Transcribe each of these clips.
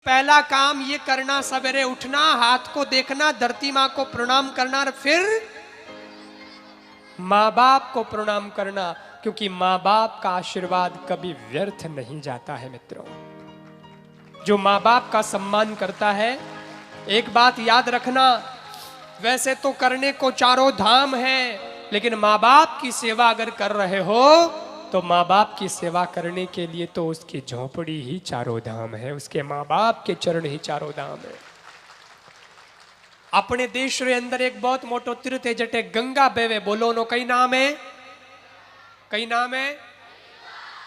पहला काम ये करना, सवेरे उठना, हाथ को देखना, धरती माँ को प्रणाम करना और फिर माँ बाप को प्रणाम करना, क्योंकि माँ बाप का आशीर्वाद कभी व्यर्थ नहीं जाता है मित्रों। जो माँ बाप का सम्मान करता है, एक बात याद रखना, वैसे तो करने को चारों धाम है, लेकिन माँ बाप की सेवा अगर कर रहे हो तो माँ बाप की सेवा करने के लिए तो उसकी झोपड़ी ही चारों धाम है, उसके माँ बाप के चरण ही चारों धाम है। अपने देश रे अंदर एक बहुत मोटो तीर्थ है जटे गंगा बेवे, बोलो नो कई नाम है? कई नाम है?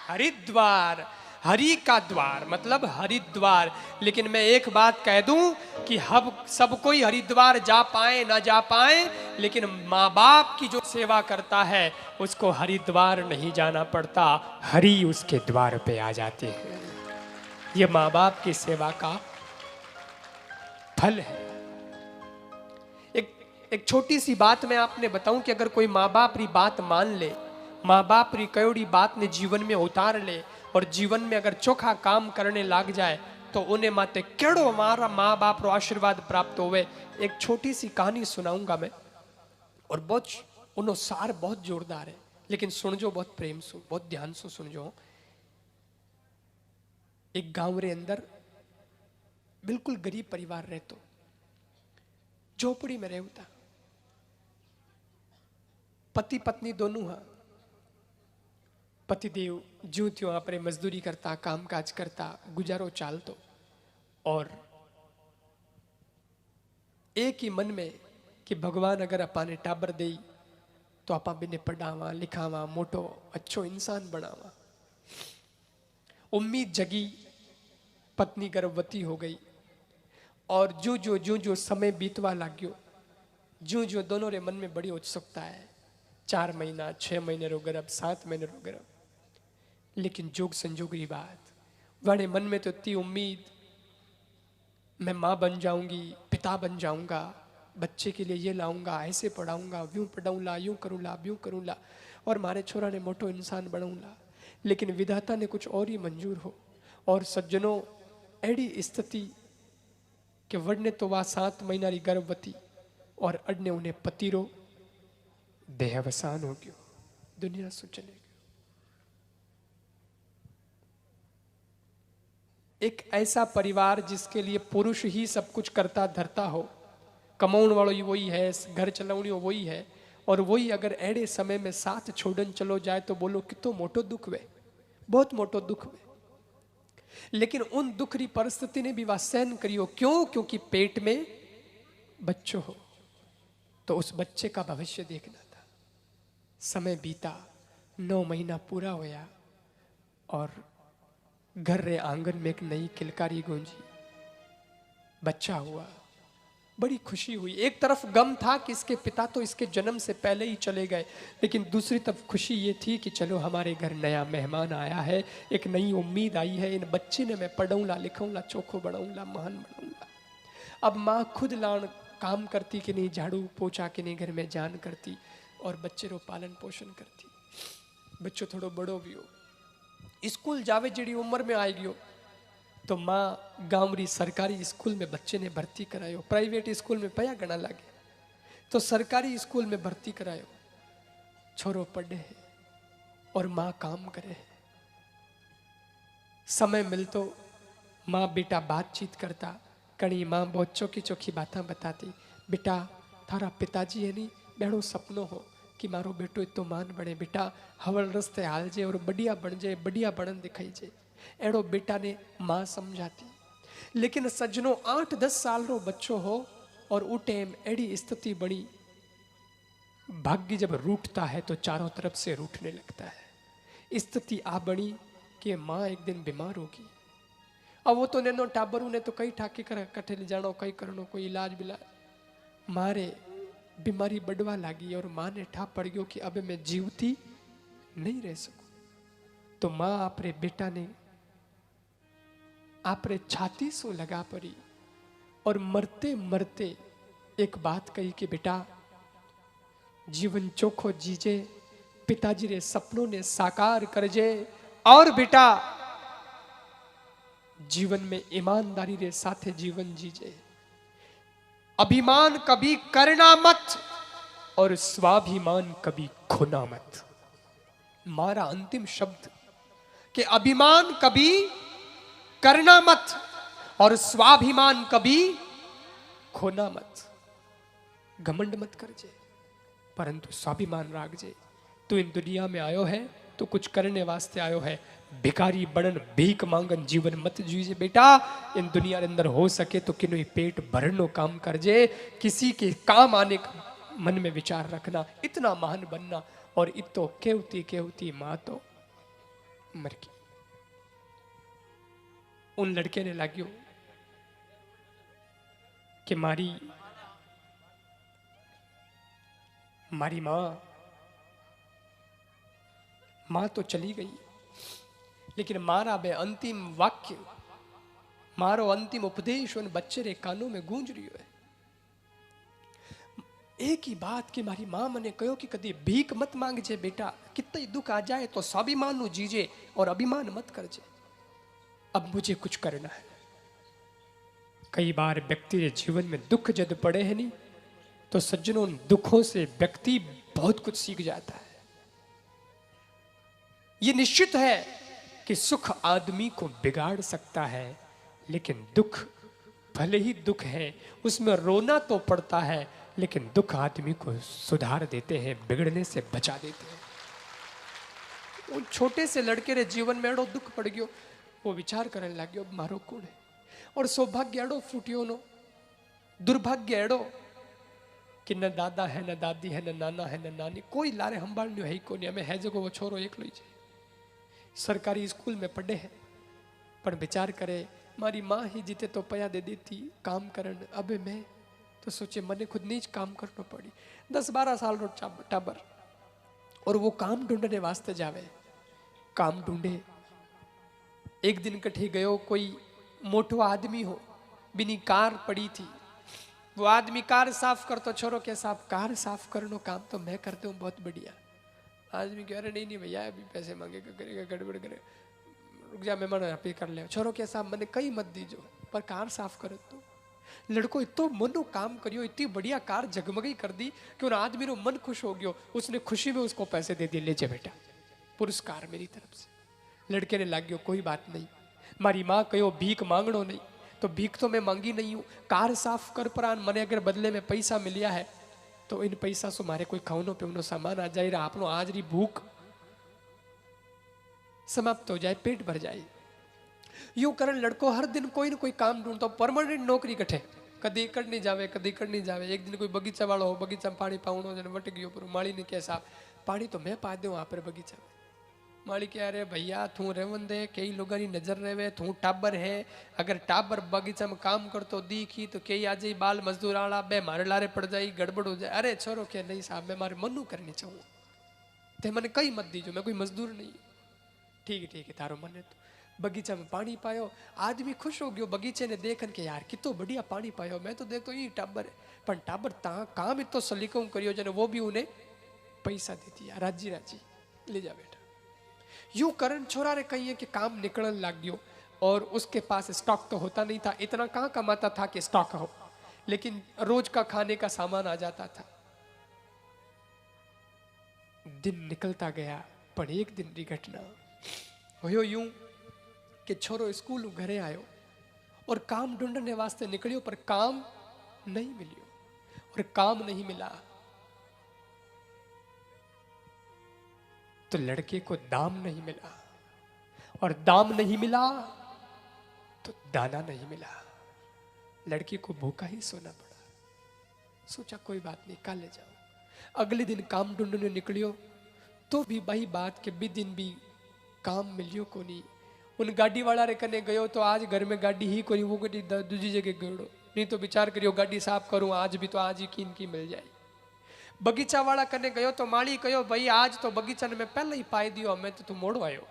हरिद्वार। हरि का द्वार मतलब हरिद्वार। लेकिन मैं एक बात कह दूं कि हम सब कोई हरिद्वार जा पाए ना जा पाए, लेकिन माँ बाप की जो सेवा करता है उसको हरिद्वार नहीं जाना पड़ता, हरि उसके द्वार पे आ जाते हैं। ये माँ बाप की सेवा का फल है। एक छोटी सी बात मैं आपने बताऊं कि अगर कोई माँ बाप री बात मान ले, माँ बाप री कयोड़ी बात ने जीवन में उतार ले और जीवन में अगर चोखा काम करने लग जाए तो उन्हें माते केड़ो मारा माँ बाप रो आशीर्वाद प्राप्त होवे। एक छोटी सी कहानी सुनाऊंगा मैं, और बहुत उनो सार बहुत जोरदार है, लेकिन सुनजो बहुत प्रेम सु, बहुत ध्यान से सुनजो। एक गांव रे अंदर बिल्कुल गरीब परिवार रहतो, झोपड़ी में रहता, पति पत्नी दोनों हाँ। पतिदेव ज्यों त्यों अपने मजदूरी करता, काम काज करता, गुजारो चालतो, और एक ही मन में कि भगवान अगर अपाने टाबर दे तो आपा बिने पढ़ावा लिखावा, मोटो अच्छो इंसान बनावा। उम्मीद जगी, पत्नी गर्भवती हो गई, और जो समय बीतवा लाग्यो, जो दोनों रे मन में बड़ी उत्सुकता है, 4 महीना 6 महीने रो गर्भ, 7 महीने रो गर्भ, लेकिन जोग संजोग की बात, वाणे मन में तो इतनी उम्मीद, मैं माँ बन जाऊंगी, पिता बन जाऊंगा, बच्चे के लिए ये लाऊंगा, ऐसे पढ़ाऊंगा, यूं पढ़ाऊंगा, यूं करूंगा, यूं करूंगा, और मारे छोरा ने मोटो इंसान बनाऊंगा। लेकिन विधाता ने कुछ और ही मंजूर हो। और सज्जनों, एड़ी स्थिति कि वड़ने तो वह 7 महीना री गर्भवती, और अडने उन्हें पतिरो देहावसान हो गयो, दुनिया से चले गयो। एक ऐसा परिवार जिसके लिए पुरुष ही सब कुछ करता धरता हो, कमाउन वालों ही वही है, घर चलाउनी वही है, और वही अगर एड़े समय में साथ छोड़न चलो जाए तो बोलो कितो मोटो दुख वे, बहुत मोटो दुख वे। लेकिन उन दुख री परिस्थिति ने भी वह सहन करियो, क्यों? क्योंकि पेट में बच्चों हो तो उस बच्चे का भविष्य देखना था। समय बीता, 9 महीना पूरा होया, और घर रे आंगन में एक नई किलकारी गूंजी, बच्चा हुआ, बड़ी खुशी हुई। एक तरफ गम था कि इसके पिता तो इसके जन्म से पहले ही चले गए, लेकिन दूसरी तरफ खुशी ये थी कि चलो हमारे घर नया मेहमान आया है, एक नई उम्मीद आई है, इन बच्चे ने मैं पढ़ाऊंगा लिखाऊंगा, चोखो बनाऊंगा, महान बनाऊंगा। अब माँ खुद लान काम करती कि नहीं, झाड़ू पोछा कि नहीं, घर में जान करती, और बच्चे रो पालन पोषण करती। बच्चों थोड़ो बड़ो भी हो, स्कूल जावे जड़ी उम्र में आई गयो, तो माँ गांव री सरकारी स्कूल में बच्चे ने भर्ती करायो। प्राइवेट स्कूल में पया गणा लागे, तो सरकारी स्कूल में भर्ती करायो। छोरो पढ़े है और माँ काम करे है। समय मिलतो माँ बेटा बातचीत करता, कणी माँ बहुत चौकी चौकी बातें बताती, बेटा थारा पिताजी है नी बेड़ो सपनो हो कि मारो बेटो इतो मान बने, बेटा हवल रस्ते हाल जे और बढ़िया बन जाए, बढ़िया बनन दिखाई जे, एड़ो बेटा ने माँ समझाती। लेकिन सज्जनों, 8-10 साल रो बच्चो हो और उ टाइम एड़ी स्थिति बनी, भाग्य जब रूठता है तो चारों तरफ से रूठने लगता है। स्थिति आ बनी कि माँ एक दिन बीमार होगी। अब वो तो नैनो टाबरू ने तो कई ठाके कर कठे ले जानो, कई करनो, कोई इलाज बिलाज, मारे बीमारी बढ़वा लागी, और माँ ने ठा पड़ गयो कि अब मैं जीवती नहीं रह सकूं। तो माँ आपरे बेटा ने आपरे छाती सो लगा पड़ी, और मरते मरते एक बात कही कि बेटा जीवन चोखो जीजे, पिताजी रे सपनों ने साकार करजे, और बेटा जीवन में ईमानदारी रे साथे जीवन जीजे। अभिमान कभी करना मत और स्वाभिमान कभी खोना मत। मारा अंतिम शब्द कि अभिमान कभी करना मत और स्वाभिमान कभी खोना मत। घमंड मत करजे परंतु स्वाभिमान राखजे। तू इन दुनिया में आयो है तो कुछ करने वास्ते आयो है। भिखारी बनन भीख मांगन जीवन मत जीजे बेटा। इन दुनिया के अंदर हो सके तो किन्हीं पेट भरनो काम करजे। किसी के काम आने का मन में विचार रखना। इतना महान बनना और इतो केवती केवती मां तो मर गई। उन लड़के ने लाग्यो कि मारी मां तो चली गई लेकिन मारा बे अंतिम वाक्य मारो अंतिम उपदेश उन बच्चे रे कानों में गूंज रही है। एक ही बात कि मारी मां मने कहो कि कदी भीख मत मांगजे बेटा। कितना दुख आ जाए तो स्वाभिमान नु जीजे और अभिमान मत करजे। अब मुझे कुछ करना है। कई बार व्यक्ति के जीवन में दुख जब पड़े हैं नहीं तो सज्जनों दुखों से व्यक्ति बहुत कुछ सीख जाता है। यह निश्चित है कि सुख आदमी को बिगाड़ सकता है लेकिन दुख भले ही दुख है उसमें रोना तो पड़ता है लेकिन दुख आदमी को सुधार देते हैं, बिगड़ने से बचा देते हैं। उन छोटे से लड़के रे जीवन में एड़ो दुख पड़ गयो। वो विचार करने लग गयो मारो कौन है और सौभाग्य एड़ो फूटियो नो दुर्भाग्य एड़ो कि न दादा है न दादी है न नाना है न नानी कोई लारे संभालने है को नहीं। हमें है जगह वो छोरो एकलो ही सरकारी स्कूल में पढ़े है पर विचार करे मारी माँ ही जीते तो पया दे देती काम करन। अब मैं तो सोचे मने खुद नीच काम करना पड़ी। 10-12 साल रो टाबर और वो काम ढूंढने वास्ते जावे। काम ढूंढे एक दिन कठे गयो कोई मोटो आदमी हो बिनी कार पड़ी थी। वो आदमी कार साफ करतो छोरो के साफ कार साफ करनो काम तो मैं करते हूँ बहुत बढ़िया। आदमी कह रहे नहीं भैया अभी पैसे मांगेगा करेगा गड़बड़ करे रुक जा मैं मन पे कर ले। छोरो के साफ मैंने कई मत दीजो पर कार साफ करे तो लड़को इतो मनो काम करियो इतनी बढ़िया कार जगमगी कर दी कि उन आदमी रो मन खुश हो गयो। उसने खुशी में उसको पैसे दे दिए ले जा बेटा पुरस्कार मेरी तरफ से। लड़के ने लाग्यो कोई बात नहीं मारी माँ कहो भीख मांगनो नहीं तो भीख तो मैं मांगी नहीं हूं। कार साफ कर परान मने अगर बदले में पैसा मिलिया है तो इन पैसा से मारे कोई खावनो पीवनो सामान आ जाए आपनो आज री भूख समाप्त हो जाए पेट भर जाए। यूं करन लड़को हर दिन कोई ना कोई काम ढूंढता परमानेंट नौकरी कठे कदी इकड़ नहीं जावे कदी इकड़ नहीं जावे। एक दिन कोई बगीचा वालों हो बगीचा में पानी पावनो जने वट गयो पर माली ने कह साहब पानी तो मैं पा दूं वहां पर बगीचा में। माली कह अरे भैया तू रेवन दे कई लोगों की नजर रहे तू टाबर है अगर टाबर बगीचा में काम करतो दीखी तो कई आज ही बाल मजदूर आला बे मारे लारे पड़ जाए गड़बड़ हो जाए। अरे छोरो के नहीं साहब मैं मारे मनु करनी चाहूँ ते मैंने कई मत दीजो मैं कोई मजदूर नहीं। ठीक है तारो मन तो बगीचा में पानी पायो। आदमी खुश हो गयो बगीचे ने देखन के यार कितो बढ़िया पानी पायो। मैं तो देखो ये टाबर है पर टाबर ता काम इतो सलीको करियो जने वो भी उन्हें पैसा दे दिया राजी राजी ले जा बेटा। यूं करण छोरा रे कहिए कि काम निकलने लग गयो और उसके पास स्टॉक तो होता नहीं था। इतना कहाँ कमाता था कि स्टॉक हो लेकिन रोज का खाने का सामान आ जाता था। दिन निकलता गया पर एक दिन की घटना हो यूं कि छोरो स्कूल घरे आयो और काम ढूंढने वास्ते निकलियो पर काम नहीं मिलियो और काम नहीं मिला तो लड़के को दाम नहीं मिला और दाम नहीं मिला तो दाना नहीं मिला। लड़के को भूखा ही सोना पड़ा। सोचा कोई बात नहीं कल ले जाओ। अगले दिन काम ढूंढने निकलियो तो भी वही बात के भी दिन भी काम मिलियो को नहीं। उन गाड़ी वाला रे कने गयो तो आज घर में गाड़ी ही कोई वो गाड़ी दूसरी जगह गयो नहीं तो विचार करियो गाड़ी साफ करूं आज भी तो आज ही की मिल जाए। बगीचा वाला कने गयो तो माली कहो भाई आज तो बगीचा ने मैं पहले ही पाई दियो मैं तो तू मोड़ो आयो।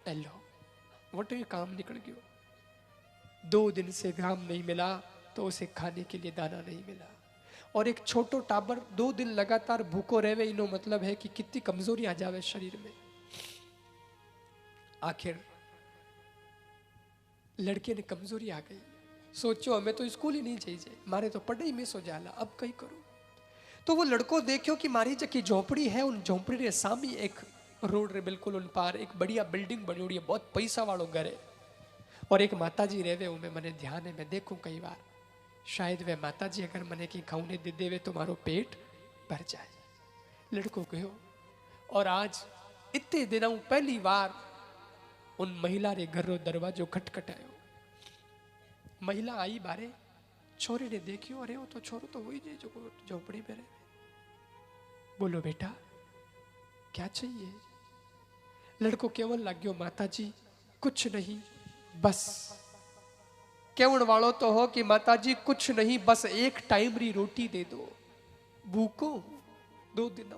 हेलो वोट ये काम निकल गयो। 2 दिन से काम नहीं मिला तो उसे खाने के लिए दाना नहीं मिला और एक छोटो टाबर 2 दिन लगातार भूखो रहे इनो मतलब है कि कितनी कमजोरी आ जावे शरीर में। आखिर लड़के ने कमजोरी आ गई, सोचो हमें तो स्कूल ही नहीं चाहिए, मारे तो पढ़ाई मिस हो जाला, अब कहीं करूं। तो वो लड़को देखियो कि मारी जकी झोपड़ी है, उन झोपड़ी रे सामी एक रोड रे बिल्कुल उन पार एक बढ़िया बिल्डिंग बनी हुई है, बहुत पैसा वालों घर है, और एक माता जी रहवे उनमें मने ध्यान है, मैं देखूं कई बार शायद वे माता जी अगर मने की खाऊने दे देवे तो मारो पेट भर जाए। लड़को गयो और आज इतने दिनों पहली बार उन महिला रे घर रो दरवाजो खटखटायो। महिला आई बारे, छोरे ने देखियो, अरे वो तो छोरो तो वही जे जो झोपड़ी में रहे। बोलो बेटा क्या चाहिए? लड़को केवल लाग्यो माता जी कुछ नहीं, बस केवल वालो तो हो कि माता जी कुछ नहीं, बस एक टाइम री रोटी दे दो, भूखो 2 दिन।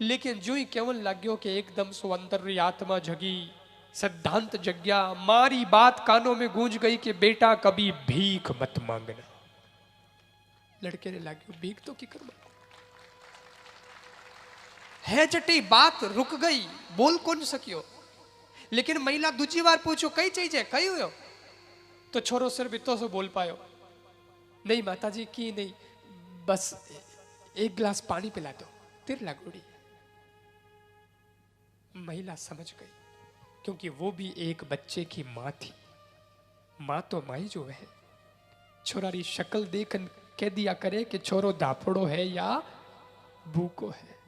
लेकिन जो ही केवल लाग्यो कि एकदम सो अंदर री आत्मा जगी, सिद्धांत जग्या, मारी बात कानों में गूंज गई कि बेटा कभी भीख मत मांगना। लड़के ने लाग्यो भीख तो की कर मांगो है जटी, बात रुक गई, बोल कौन सकियो। लेकिन महिला दूसरी बार पूछो कई चाहिए, कई हुयो? तो छोरो सिर्फ इतो से बोल पायो, नहीं माताजी की नहीं, बस एक गिलास पानी पिला दो, तिर लागोड़ी। महिला समझ गई, क्योंकि वो भी एक बच्चे की माँ थी। माँ तो माई जो है, छोरारी शक्ल देख कह दिया करे कि छोरो दाफड़ो है या भूखो है।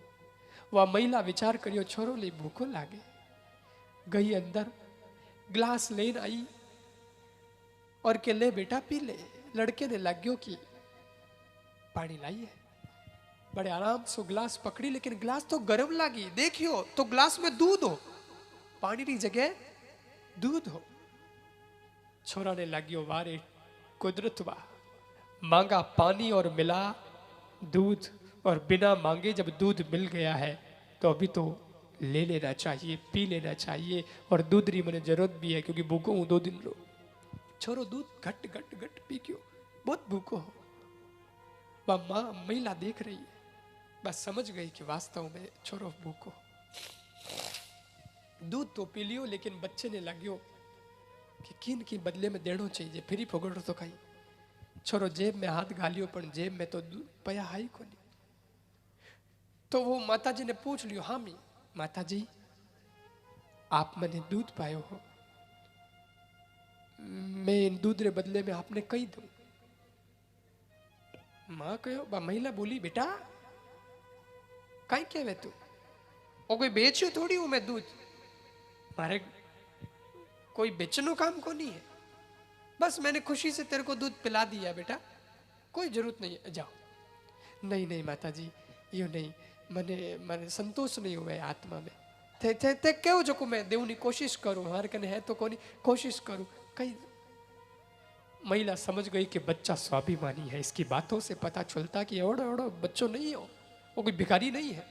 वह महिला विचार करियो छोरो ले भूखो लागे, गई अंदर ग्लास लेन आई और के ले बेटा पी ले। लड़के ने लाग्यो कि पानी लाइए, बड़े आराम से ग्लास पकड़ी, लेकिन ग्लास तो गर्म लागी। देखियो तो ग्लास में दूध हो, पानी की जगह दूध हो। छोरा ने लाग्यो वारे कुदरत वा, मांगा पानी और मिला दूध, और बिना मांगे जब दूध मिल गया है तो अभी तो ले लेना चाहिए, पी लेना चाहिए, और दूध री मैंने जरूरत भी है क्योंकि भूखो हूं 2 दिन रो। छोरो दूध घट घट घट पी क्यों, बहुत भूखो हो। वह माँ महिला देख रही है, बस समझ गई कि वास्तव में छोरो भूखो। दूध तो पी लियो, लेकिन बच्चे ने लाग्यो कि किन की बदले में देनो चाहिए, फिर ही फोगड़ तो खाई। छोरो जेब में हाथ गालियो, पर जेब में तो पया हाई को नहीं। तो वो माता जी ने पूछ लियो, हाँ मी माता जी आप मैंने दूध पायो हो, मैं इन दूध रे बदले में आपने कही दूं। मां कहो, बा महिला बोली बेटा कई कहवे तू, और कोई बेच्यो थोड़ी हूं मैं दूध, मारे कोई बेचनो काम को नहीं है, बस मैंने खुशी से तेरे को दूध पिला दिया बेटा, कोई जरूरत नहीं है, जाओ। नहीं नहीं माता जी यो नहीं, मने संतोष नहीं हुआ आत्मा में, ते क्यों जो को मैं देवनी कोशिश करूं, हमारे कने है तो कोनी, कोशिश करूं कई। महिला समझ गई कि बच्चा स्वाभिमानी है, इसकी बातों से पता चलता कि ओड़ो ओड़ो बच्चों नहीं हो, वो कोई भिखारी नहीं है,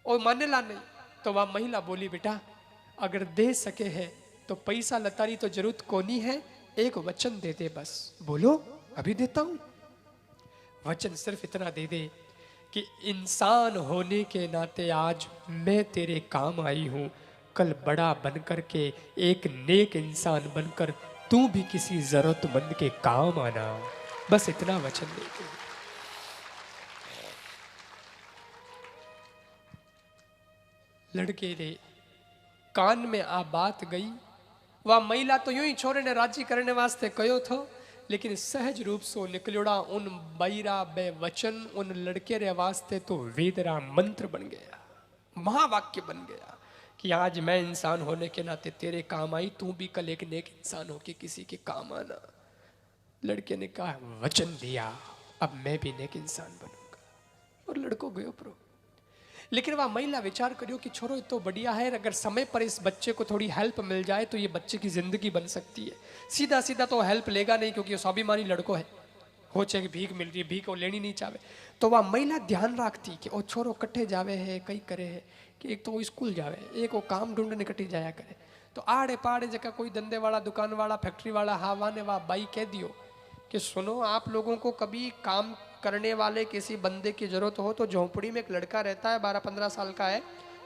और माने ला नहीं। तो वह महिला बोली बेटा अगर दे सके है तो पैसा लतारी तो जरूरत कोनी है, एक वचन दे दे बस। बोलो अभी देता हूं। वचन सिर्फ इतना दे दे कि इंसान होने के नाते आज मैं तेरे काम आई हूं, कल बड़ा बनकर के एक नेक इंसान बनकर तू भी किसी जरूरतमंद के काम आना, बस इतना वचन दे दे। लड़के ने कान में आ बात गई, वह महिला तो यूं ही छोरे ने राजी करने वास्ते कहो थो, लेकिन सहज रूप से निकलोड़ा उन बैरा बे वचन उन लड़के रे वास्ते तो वेदरा मंत्र बन गया, महावाक्य बन गया कि आज मैं इंसान होने के नाते तेरे काम आई, तू भी कल एक नेक इंसान होके किसी के काम आना। लड़के ने कहा वचन दिया, अब मैं भी नेक इंसान बनूंगा, और लड़को गयो प्रो। लेकिन वह महिला विचार करियो कि छोरो तो बढ़िया है, अगर समय पर इस बच्चे को थोड़ी हेल्प मिल जाए तो ये बच्चे की जिंदगी बन सकती है। सीधा सीधा तो हेल्प लेगा नहीं, क्योंकि ये स्वाभिमानी लड़को है, हो चाहे भीख मिल रही है, भीख वो लेनी नहीं चाहे। तो वह महिला ध्यान रखती कि ओ छोरो कट्ठे जावे है, कई करे है कि एक तो वो स्कूल जावे, एक वो काम ढूंढने कट्ठी जाया करे। तो आड़े पाड़े जगह कोई धंधे वाला, दुकान वाला, फैक्ट्री वाला हावा ने वह बाई कह दियो कि सुनो आप लोगों को कभी काम करने वाले किसी बंदे की जरूरत हो तो झोंपड़ी में एक लड़का रहता है 12-15 साल का है,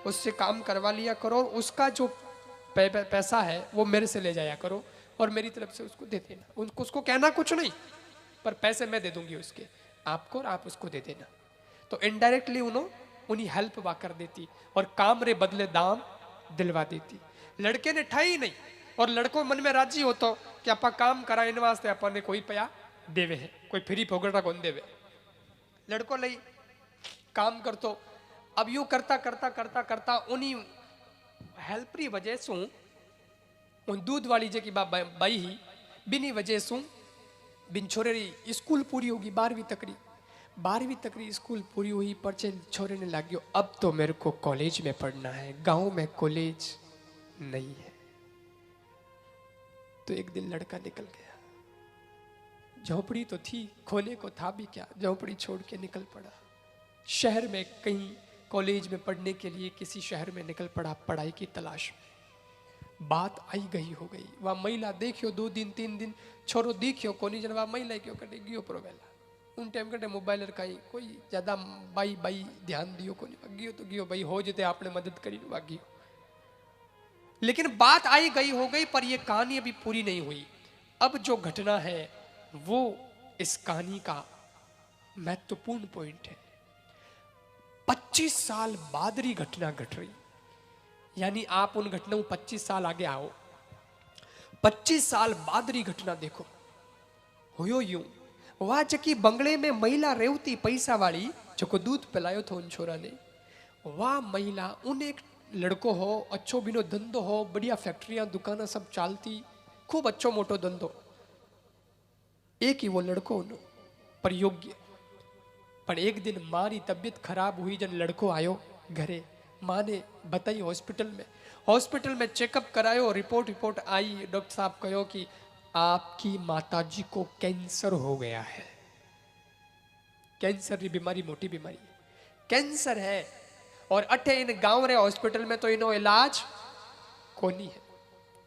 उससे काम करवा लिया करो, उसका जो पैसा है वो मेरे से ले जाया करो और मेरी तरफ से उसको दे देना। उसको कहना कुछ नहीं, पर पैसे मैं दे दूंगी उसके आपको और आप उसको दे देना। तो इनडायरेक्टली उन्हीं हेल्प वा कर देती और काम रे बदले दाम दिलवा देती। लड़के ने ठाई नहीं और लड़को मन में राजी होतो कि आपा काम करा इन वास्ते अपन कोई पया देवे है, कोई फ्री फोगटा कौन देवे। लड़को लई काम करतो। अब यूं करता करता करता करता उन्हीं हेल्प री वजह सु उन दूध वाली जेकी बाई ही बिनी वजह सु बिन छोरे री स्कूल पूरी होगी 12वीं तक री स्कूल पूरी हुई। पर छोरे ने लाग्यो अब तो मेरे को कॉलेज में पढ़ना है, गांव में कॉलेज नहीं है। तो एक दिन लड़का निकल गया। झोपड़ी तो थी, खोने को था भी क्या, झोपड़ी छोड़ के निकल पड़ा। शहर में कहीं कॉलेज में पढ़ने के लिए किसी शहर में निकल पड़ा पढ़ाई की तलाश में। बात आई गई हो गई। वह महिला देखियो 2 दिन 3 दिन छोरो दिखियो कोनी जन वह महिला क्यों कटे गियो प्रोवेला। उन टाइम कटे मोबाइल रखाई कोई ज्यादा बाई ध्यान दियो कोनी, गियो तो गियो भाई हो जते आपने मदद करी गियो। लेकिन बात आई गई हो गई, पर यह कहानी अभी पूरी नहीं हुई। अब जो घटना है वो इस कहानी का महत्वपूर्ण पॉइंट है। 25 साल बाद री घटना घट रही, यानी आप उन घटनाओं 25 साल आगे आओ। 25 साल बाद री घटना देखो। होयो यूं, वह जकी बंगले में महिला रेवती पैसा वाली जो दूध पिलायो थो उन छोरा ने, वह महिला उन एक लड़को हो, अच्छो बिनो धंधो हो, बढ़िया फैक्ट्रियां दुकाना सब चालती, खूब अच्छो मोटो धंधो। एक ही वो लड़को उन पर योग्य। पर एक दिन माँ री तबीयत खराब हुई जन लड़को आयो घरे। माँ ने बताई हॉस्पिटल में चेकअप करायो, रिपोर्ट आई। डॉक्टर साहब कहो कि आपकी माताजी को कैंसर हो गया है। कैंसर की बीमारी मोटी बीमारी है, कैंसर है। और अठे इन गांव रे हॉस्पिटल में तो इनो इलाज कोनी है।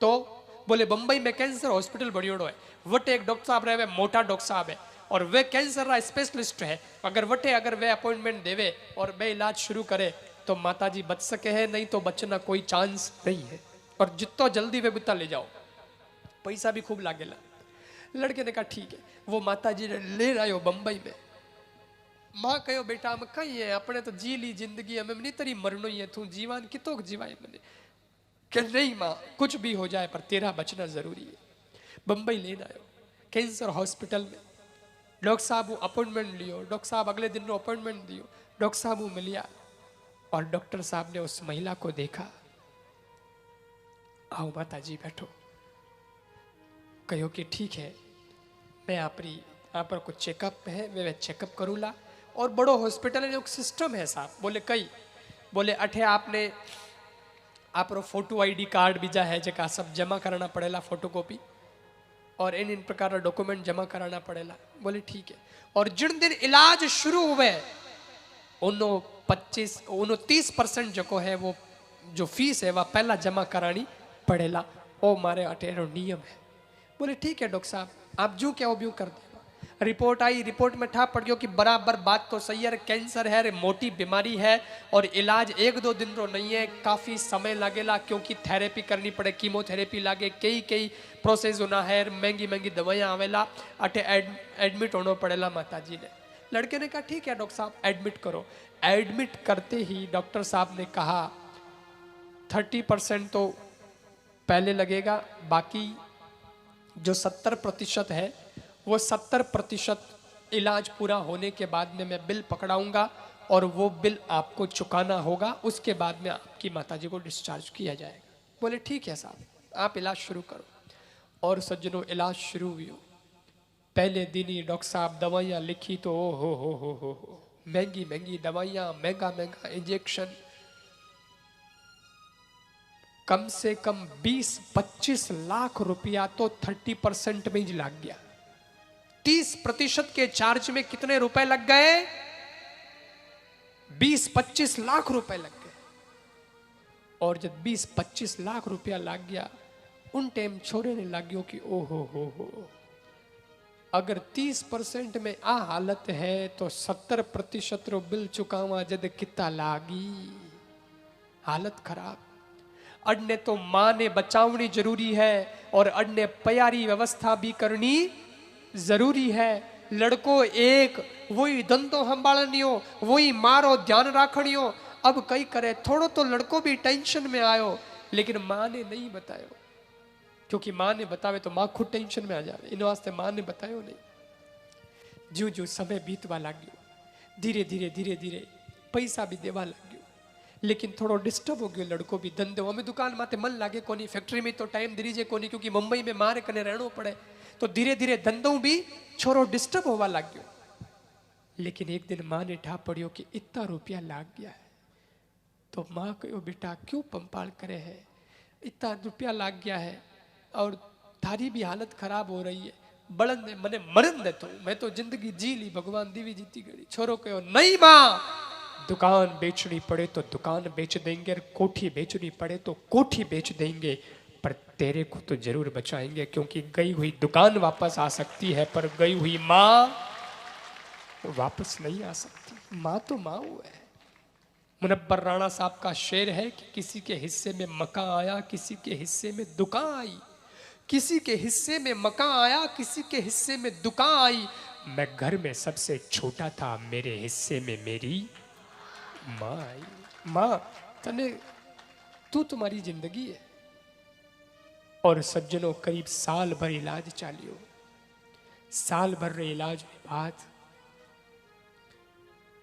तो बोले बंबई में कैंसर हॉस्पिटल बनियोड़ो है, वटे एक डॉक्टर साहब रहे, मोटा डॉक्टर साहब है और वे कैंसर का स्पेशलिस्ट है। अगर वे अपॉइंटमेंट देवे और वे इलाज शुरू करे तो माताजी बच सके है, नहीं तो बचना कोई चांस नहीं है। और जितना जल्दी वे बुता ले जाओ, पैसा भी खूब लागेला। लड़के ने कहा ठीक है। वो माताजी ने ले आयो बंबई में। माँ कहो बेटा हम कहीं है, अपने तो जी ली जिंदगी, हमें नहीं तरी मरनो ही है, तू जीवान कितो जीवाए मने। कि नहीं माँ कुछ भी हो जाए पर तेरा बचना जरूरी है। बंबई लेना आयो कैंसर हॉस्पिटल में। डॉक्टर साहब अपॉइंटमेंट लियो, डॉक्टर साहब अगले दिन नो अपॉइंटमेंट दियो। डॉक्टर साहब मिलिया और डॉक्टर साहब ने उस महिला को देखा। आओ माता जी बैठो। कहो कि ठीक है, मैं आप पर कुछ चेकअप है, मैं चेकअप करूँला। और बड़ो हॉस्पिटल है, सिस्टम है साहब। बोले कई, बोले अठे आपने आप फोटो ID कार्ड बीजा है जका सब जमा कराना पड़ेला, फोटोकॉपी और इन प्रकार डॉक्यूमेंट जमा कराना पड़ेला। बोले ठीक है। और जिन दिन इलाज शुरू हुए 30% जो है वो जो फीस है वह पहला जमा करानी पड़ेला। ओ मारे अटेरो नियम है। बोले ठीक है डॉक्टर साहब, आप जो क्या वो कर दे। रिपोर्ट आई, रिपोर्ट में ठा पड़ गयो कि बराबर बात तो सही है, कैंसर है, मोटी बीमारी है और इलाज 1-2 दिन रो नहीं है, काफ़ी समय लगेला क्योंकि थेरेपी करनी पड़े, कीमोथेरेपी लागे, कई प्रोसेस होना है, महंगी दवाइयाँ आवेला, अटे एडमिट होना पड़ेला माताजी ने। लड़के ने कहा ठीक है डॉक्टर साहब एडमिट करो। एडमिट करते ही डॉक्टर साहब ने कहा 30% तो पहले लगेगा, बाकी जो 70% है वो 70% इलाज पूरा होने के बाद में मैं बिल पकड़ाऊंगा और वो बिल आपको चुकाना होगा। उसके बाद में आपकी माताजी को डिस्चार्ज किया जाएगा। बोले ठीक है साहब, आप इलाज शुरू करो। और सज्जनों इलाज शुरू हुई। पहले दिन ही डॉक्टर साहब दवाइयाँ लिखी तो हो महंगी दवाइयाँ, महंगा इंजेक्शन। कम से कम 20-25 लाख रुपया तो 30% में ही लग गया। 30% के चार्ज में कितने रुपए लग गए? 20-25 लाख रुपए लग गए। और जब 20-25 लाख रुपया लग गया, उन टाइम छोरे ने लग गयो कि हो अगर 30% में आ हालत है तो 70% रो बिल चुकावा जद किता लागी। हालत खराब। अडने तो मां ने बचावनी जरूरी है और अडने प्यारी व्यवस्था भी करनी जरूरी है। लड़को एक वही धंधो संभालनियो, वही मारो ध्यान राखनियो। अब कई करे थोड़ो तो लड़को भी टेंशन में आयो, लेकिन मां ने नहीं बतायो, क्योंकि मां ने बतावे तो मां खुद टेंशन में आ जाए। इन वास्ते मां ने बतायो नहीं। ज्यो ज्यो समय बीतवा लाग्यो, धीरे धीरे धीरे धीरे पैसा भी देवा लाग्यो, लेकिन थोड़ो डिस्टर्ब हो गयो लड़को भी। धंधो हमें दुकान माते मन लागे कोनी, फैक्ट्री में तो टाइम दीजे कोनी, क्योंकि मुंबई में मारे कने रहनो पड़े। तो धीरे धीरे धंधो भी छोरो डिस्टर्ब होवा लाग्यो। लेकिन एक दिन मां ने ठा पड़ियो कि इतना रुपया लाग गया है। तो मां कहो बेटा क्यों पंपाल करे है, इतना रुपया लाग गया है और थारी भी हालत खराब हो रही है। बड़न ने मने मरन दे, तो मैं तो जिंदगी जी ली, भगवान दीवी जीती गई। छोरो कहो नहीं मां, दुकान बेचनी पड़े तो दुकान बेच देंगे, और कोठी बेचनी पड़े तो कोठी बेच देंगे, पर तेरे को तो जरूर बचाएंगे, क्योंकि गई हुई दुकान वापस आ सकती है पर गई हुई मां वापस नहीं आ सकती। मां तो मां है। मुनब्बर राणा साहब का शेर है कि किसी के हिस्से में मकान आया, किसी के हिस्से में दुकान आई। किसी के हिस्से में मकान आया, किसी के हिस्से में दुकान आई। मैं घर में सबसे छोटा था, मेरे हिस्से में मेरी मां आई। मां तने तू तुम्हारी जिंदगी है। और सज्जनों करीब साल भर इलाज चालियो। साल भर रे इलाज में बाद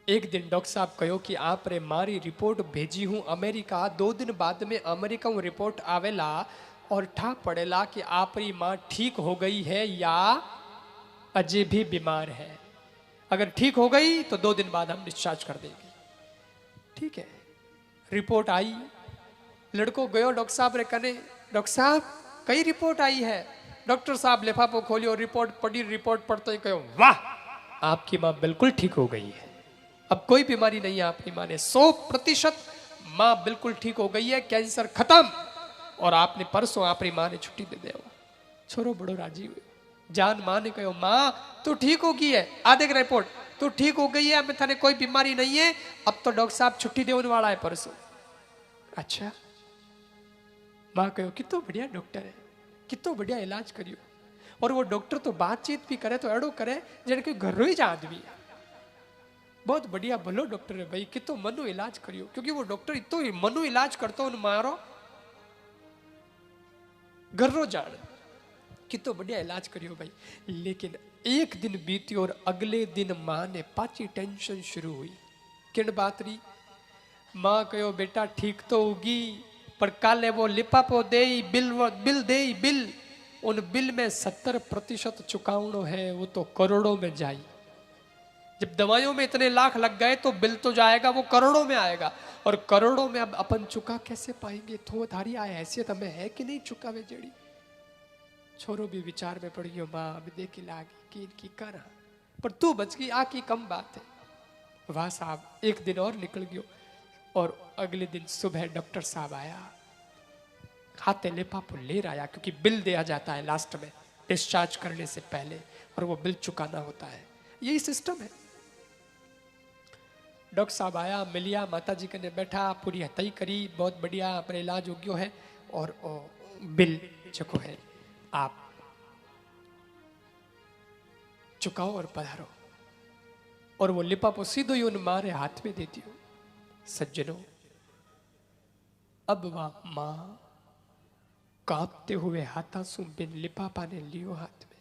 एक दिन डॉक्टर साहब कहो कि आप रे मारी रिपोर्ट भेजी हूं अमेरिका। 2 दिन बाद में अमेरिका में रिपोर्ट आवेला और ठा पड़ेला कि आपरी मां ठीक हो गई है या अजय भी बीमार है। अगर ठीक हो गई तो 2 दिन बाद हम डिस्चार्ज कर देंगे। ठीक है, रिपोर्ट आई। लड़को गयो डॉक्टर साहब रे कने, डॉक्टर साहब कई रिपोर्ट आई है। डॉक्टर साहब लिफाफो खोलियो, रिपोर्ट पढ़ी। रिपोर्ट पढ़ते ही कहो वाह, आपकी मां बिल्कुल ठीक हो गई है, अब कोई बीमारी नहीं है आपकी मां ने, 100% मां बिल्कुल ठीक हो गई है, कैंसर खत्म, और आपने परसों आपकी मां ने छुट्टी दे दिया। छोरो बड़ो राजी हुए। जान मां ने कहो मां तू ठीक हो गई है, आ देख रिपोर्ट, तू ठीक हो गई है, अब थाने कोई बीमारी नहीं है, अब तो डॉक्टर साहब छुट्टी देने वाला है परसों। अच्छा, मां कहो कितो बढ़िया डॉक्टर है, कितो बढ़िया इलाज करियो। और वो डॉक्टर तो बातचीत भी करे तो एड़ो करे जन के घर ही आदमी है। बहुत बढ़िया भलो डॉक्टर है भाई, कितो मनो इलाज करियो, क्योंकि वो डॉक्टर इतो ही मनो इलाज करतो उन मारो घर जान, कितो बढ़िया इलाज करियो भाई। लेकिन एक दिन बीती और अगले दिन मां ने पाची टेंशन शुरू हुई। किन बात री? मां कहो बेटा ठीक तो होगी, पर काले वो लिपापो दे बिल दे बिल, उन बिल में 70% चुकावनो है, वो तो करोड़ों में जाई। जब दवाइयों में इतने लाख लग गए तो बिल तो जाएगा वो करोड़ों में आएगा, और करोड़ों में अब अपन चुका कैसे पाएंगे? तो थारी आय हैसियत हमें है कि नहीं चुकावे जेड़ी? छोरो भी विचार में पड़ गयो, मां अब देखी लागी कि इनकी कर, पर तू बच गई, आ की कम बात है। वाह साहब, एक दिन और निकल गयो, और अगले दिन सुबह डॉक्टर साहब आया, खाते लिफाफो ले आया, क्योंकि बिल दिया जाता है लास्ट में डिस्चार्ज करने से पहले, और वो बिल चुकाना होता है, यही सिस्टम है। डॉक्टर साहब आया, मिलिया, माता जी कने बैठा, पूरी हथई करी, बहुत बढ़िया अपने इलाज हो गयो है, और बिल चुको है, आप चुकाओ और पधारो। और वो लिफाफो सीधो ही उन मारे हाथ में दे दियो। सज्जनों, अब वह मां कांपते हुए हाथा सु बिन लिफाफा ने लियो, हाथ में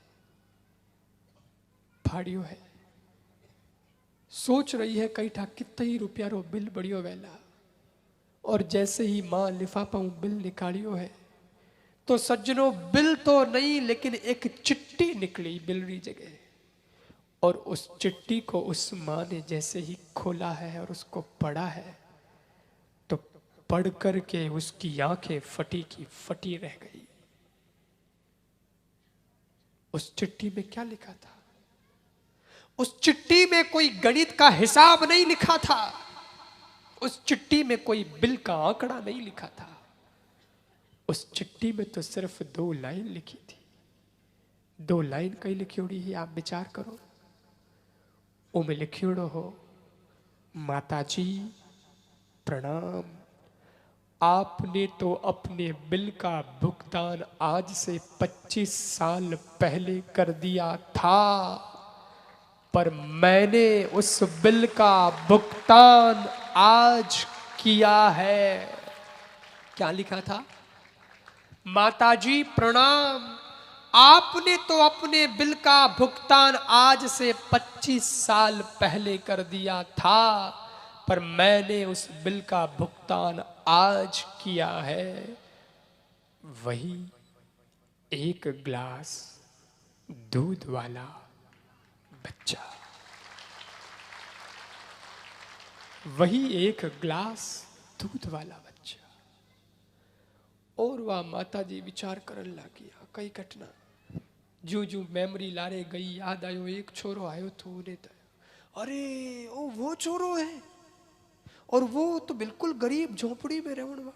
फाड़ियो है, सोच रही है कई ठा कितना ही रुपया रो बिल बढ़ियो वेला। और जैसे ही मां लिफाफा बिल निकालियो है, तो सज्जनों बिल तो नहीं, लेकिन एक चिट्ठी निकली बिल री जगह, और उस चिट्ठी को उस मां ने जैसे ही खोला है और उसको पढ़ा है, तो पढ़ करके उसकी आंखें फटी की फटी रह गई। उस चिट्ठी में क्या लिखा था? उस चिट्ठी में कोई गणित का हिसाब नहीं लिखा था, उस चिट्ठी में कोई बिल का आंकड़ा नहीं लिखा था। उस चिट्ठी में तो सिर्फ 2 लाइन लिखी थी। 2 लाइन कहीं लिखियोड़ी है, आप विचार करो। उनमें लिखियोड़ो हो, माताजी प्रणाम, आपने तो अपने बिल का भुगतान आज से 25 साल पहले कर दिया था, पर मैंने उस बिल का भुगतान आज किया है। क्या लिखा था? माताजी प्रणाम, आपने तो अपने बिल का भुगतान आज से 25 साल पहले कर दिया था, पर मैंने उस बिल का भुगतान आज किया है। वही एक ग्लास दूध वाला बच्चा, वही एक ग्लास दूध वाला बच्चा। और वह माता जी विचार करन लगी कई घटना जो जो मेमोरी लारे गई, याद आयो एक छोरो आयो तो उन्हें अरे ओ वो छोरो है, और वो तो बिल्कुल गरीब झोपड़ी में रहने वाला,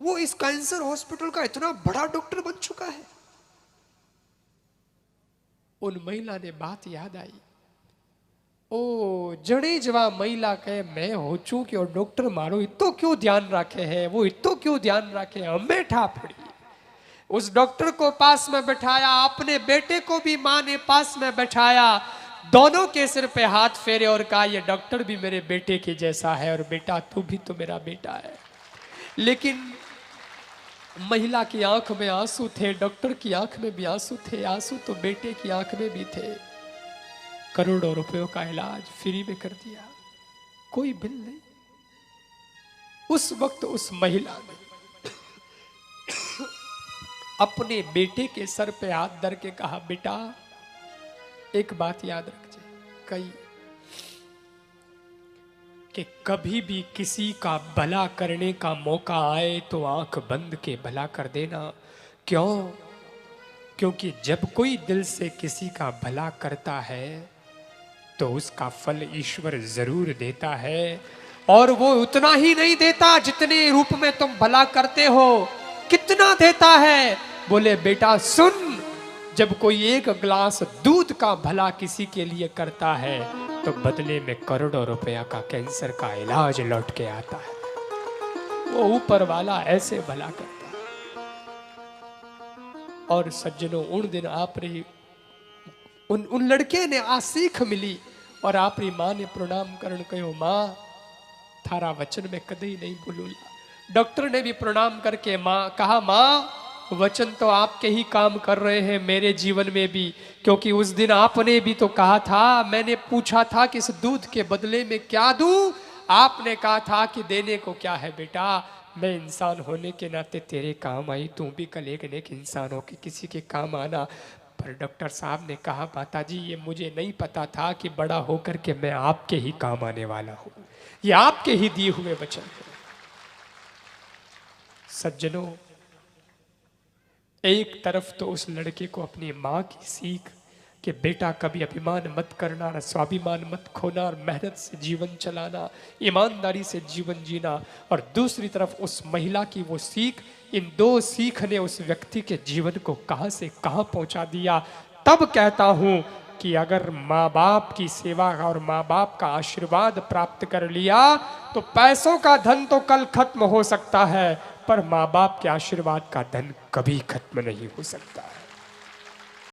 वो इस कैंसर हॉस्पिटल का इतना बड़ा डॉक्टर बन चुका है। उन महिला ने बात याद आई, ओ जड़े जवा महिला कहे मैं हो चू कि और डॉक्टर मारो इतो क्यों ध्यान रखे है, वो इतो क्यों ध्यान रखे, हम बैठा पड़ी। उस डॉक्टर को पास में बैठाया, अपने बेटे को भी माँ ने पास में बैठाया, दोनों के सिर पे हाथ फेरे और कहा ये डॉक्टर भी मेरे बेटे के जैसा है और बेटा तू भी तो मेरा बेटा है। लेकिन महिला की आंख में आंसू थे, डॉक्टर की आंख में भी आंसू थे, आंसू तो बेटे की आंख में भी थे। करोड़ों रुपयों का इलाज फ्री में कर दिया, कोई बिल नहीं। उस वक्त उस महिला ने अपने बेटे के सर पे हाथ धर के कहा बेटा एक बात याद रख कई कि कभी भी किसी का भला करने का मौका आए तो आंख बंद के भला कर देना। क्यों? क्योंकि जब कोई दिल से किसी का भला करता है तो उसका फल ईश्वर जरूर देता है, और वो उतना ही नहीं देता जितने रूप में तुम भला करते हो। कितना देता है? बोले बेटा सुन, जब कोई एक ग्लास दूध का भला किसी के लिए करता है तो बदले में करोड़ों रुपया का कैंसर का इलाज लौट के आता है। वो ऊपर वाला ऐसे भला करता है। और सज्जनों उन दिन आप रे उन लड़के ने आ सीख मिली, और आपरी मां ने प्रणाम करण कहो मां थारा वचन में कदे ही नहीं भूलूंगा। डॉक्टर ने भी प्रणाम करके मां कहा मां वचन तो आपके ही काम कर रहे हैं मेरे जीवन में भी, क्योंकि उस दिन आपने भी तो कहा था, मैंने पूछा था कि इस दूध के बदले में क्या दूं, आपने कहा था कि देने को क्या है बेटा, मैं इंसान होने के नाते तेरे काम आई, तू भी कल एक नेक इंसान हो के किसी के काम आना। पर डॉक्टर साहब ने कहा माताजी ये मुझे नहीं पता था कि बड़ा होकर के मैं आपके ही काम आने वाला हूं, ये आपके ही दिए हुए वचन है। सज्जनों एक तरफ तो उस लड़के को अपनी मां की सीख कि बेटा कभी अभिमान मत करना, ना स्वाभिमान मत खोना, और मेहनत से जीवन चलाना, ईमानदारी से जीवन जीना, और दूसरी तरफ उस महिला की वो सीख, इन दो सीख ने उस व्यक्ति के जीवन को कहां से कहां पहुंचा दिया। तब कहता हूं कि अगर माँ बाप की सेवा और माँ बाप का आशीर्वाद प्राप्त कर लिया तो पैसों का धन तो कल खत्म हो सकता है, पर माँ बाप के आशीर्वाद का धन कभी खत्म नहीं हो सकता है।